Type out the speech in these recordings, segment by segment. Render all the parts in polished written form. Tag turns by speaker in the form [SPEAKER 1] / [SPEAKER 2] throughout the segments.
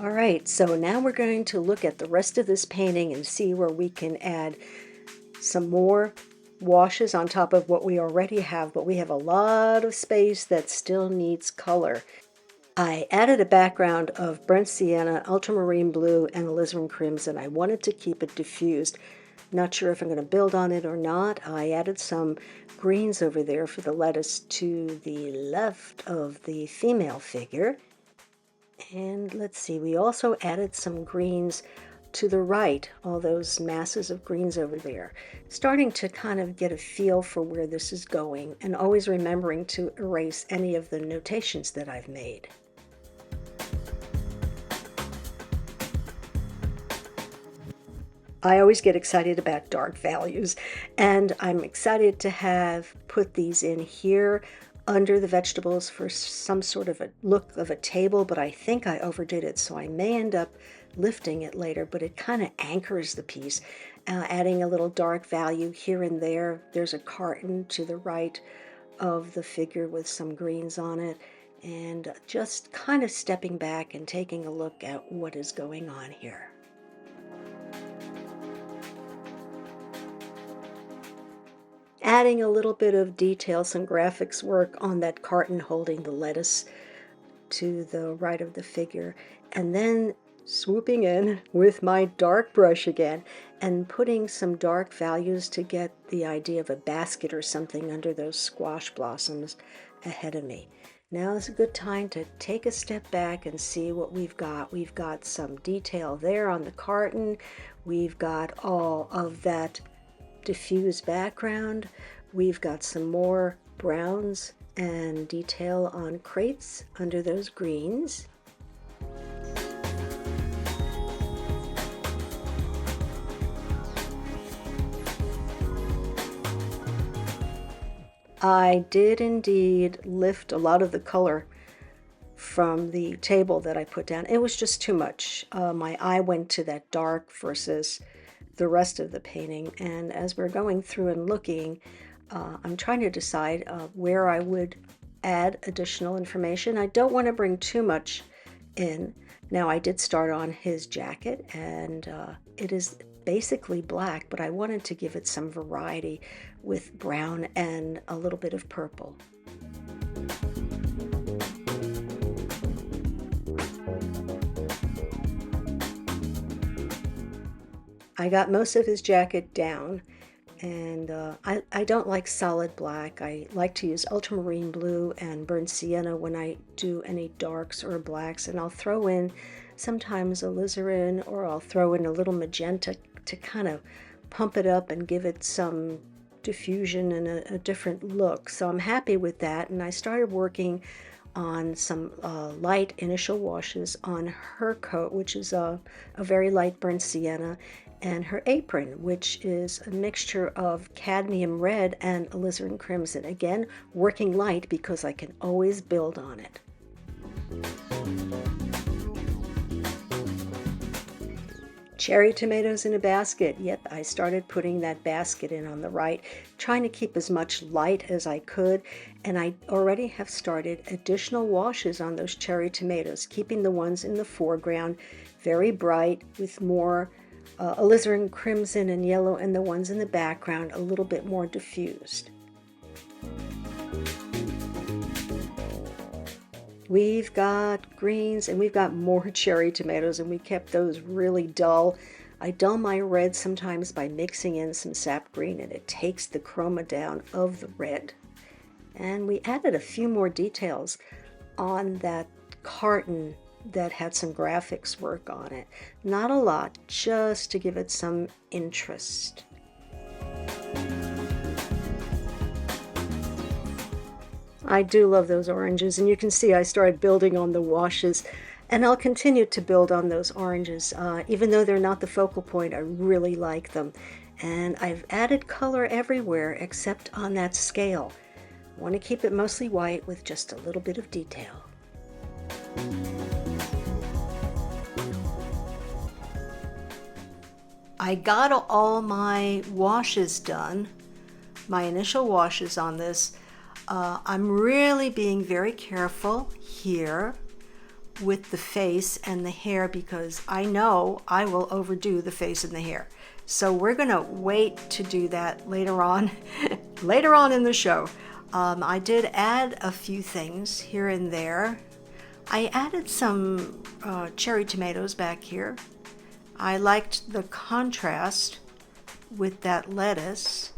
[SPEAKER 1] All right, so now we're going to look at the rest of this painting and see where we can add some more washes on top of what we already have, but we have a lot of space that still needs color. I added a background of burnt sienna, ultramarine blue, and alizarin crimson. I wanted to keep it diffused. Not sure if I'm going to build on it or not. I added some greens over there for the lettuce to the left of the female figure. And let's see, we also added some greens to the right, all those masses of greens over there. Starting to kind of get a feel for where this is going, and always remembering to erase any of the notations that I've made. I always get excited about dark values, and I'm excited to have put these in here under the vegetables for some sort of a look of a table, but I think I overdid it, so I may end up lifting it later, but it kind of anchors the piece, adding a little dark value here and there. There's a carton to the right of the figure with some greens on it, and just kind of stepping back and taking a look at what is going on here. Adding a little bit of detail, some graphics work on that carton holding the lettuce to the right of the figure, and then swooping in with my dark brush again and putting some dark values to get the idea of a basket or something under those squash blossoms ahead of me. Now is a good time to take a step back and see what we've got. We've got some detail there on the carton. We've got all of that diffused background. We've got some more browns and detail on crates under those greens. I did indeed lift a lot of the color from the table that I put down. It was just too much. My eye went to that dark versus the rest of the painting, and as we're going through and looking, I'm trying to decide where I would add additional information. I don't want to bring too much in. Now, I did start on his jacket, and it is basically black, but I wanted to give it some variety with brown and a little bit of purple. I got most of his jacket down, and I don't like solid black. I like to use ultramarine blue and burnt sienna when I do any darks or blacks, and I'll throw in sometimes alizarin, or I'll throw in a little magenta to kind of pump it up and give it some diffusion and a different look. So I'm happy with that, and I started working on some light initial washes on her coat, which is a very light burnt sienna, and her apron, which is a mixture of cadmium red and alizarin crimson. Again, working light because I can always build on it. Cherry tomatoes in a basket. Yep, I started putting that basket in on the right, trying to keep as much light as I could, and I already have started additional washes on those cherry tomatoes, keeping the ones in the foreground very bright with more alizarin crimson and yellow, and the ones in the background a little bit more diffused. We've got greens and we've got more cherry tomatoes, and we kept those really dull. I dull my red sometimes by mixing in some sap green, and it takes the chroma down of the red. And we added a few more details on that carton that had some graphics work on it. Not a lot, just to give it some interest. I do love those oranges, and you can see I started building on the washes, and I'll continue to build on those oranges. Even though they're not the focal point, I really like them. And I've added color everywhere except on that scale. I want to keep it mostly white with just a little bit of detail. I got all my washes done, my initial washes on this. I'm really being very careful here with the face and the hair because I know I will overdo the face and the hair. So we're gonna wait to do that later on, later on in the show. I did add a few things here and there. I added some cherry tomatoes back here. I liked the contrast with that lettuce.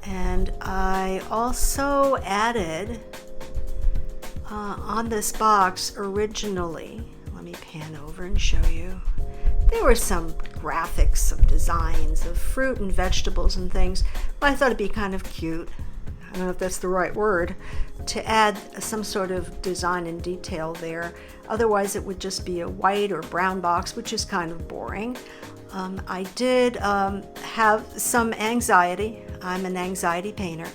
[SPEAKER 1] And I also added on this box originally, let me pan over and show you, there were some graphics, some designs of fruit and vegetables and things, but I thought it'd be kind of cute, I don't know if that's the right word, to add some sort of design and detail there. Otherwise it would just be a white or brown box, which is kind of boring. I did have some anxiety, I'm an anxiety painter,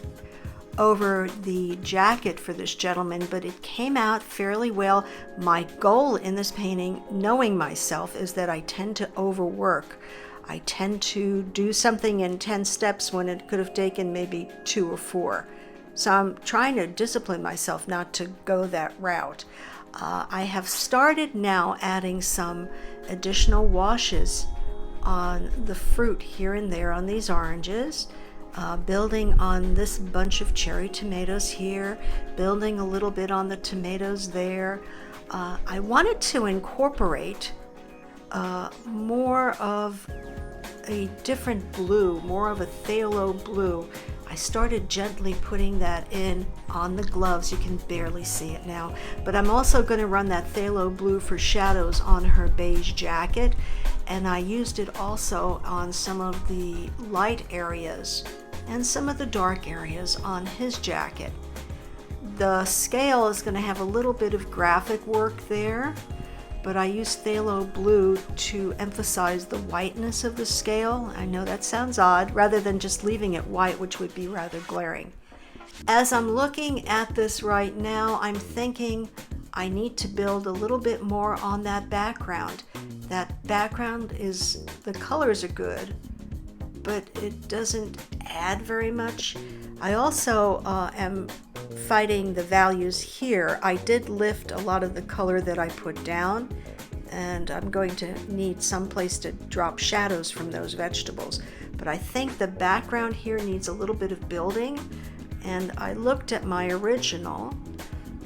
[SPEAKER 1] over the jacket for this gentleman, but it came out fairly well. My goal in this painting, knowing myself, is that I tend to overwork. I tend to do something in 10 steps when it could have taken maybe 2 or 4. So I'm trying to discipline myself not to go that route. I have started now adding some additional washes on the fruit here and there on these oranges, building on this bunch of cherry tomatoes here, building a little bit on the tomatoes there. I wanted to incorporate more of a different blue, more of a phthalo blue. I started gently putting that in on the gloves. You can barely see it now, but I'm also going to run that phthalo blue for shadows on her beige jacket, and I used it also on some of the light areas and some of the dark areas on his jacket. The scale is going to have a little bit of graphic work there, but I used phthalo blue to emphasize the whiteness of the scale. I know that sounds odd, rather than just leaving it white, which would be rather glaring. As I'm looking at this right now, I'm thinking I need to build a little bit more on that background. That background is, the colors are good, but it doesn't add very much. I also am fighting the values here. I did lift a lot of the color that I put down, and I'm going to need some place to drop shadows from those vegetables. But I think the background here needs a little bit of building, and I looked at my original,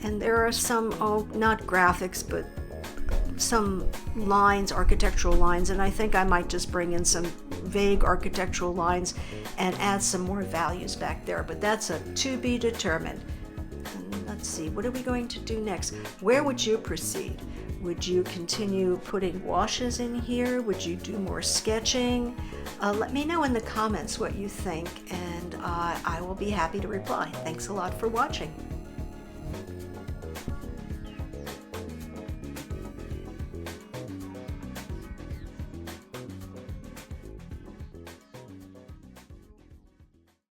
[SPEAKER 1] and there are some, not graphics, but some lines, architectural lines, and I think I might just bring in some vague architectural lines and add some more values back there, but that's a to be determined. And let's see, what are we going to do next? Where would you proceed? Would you continue putting washes in here? Would you do more sketching? Let me know in the comments what you think, and I will be happy to reply. Thanks a lot for watching.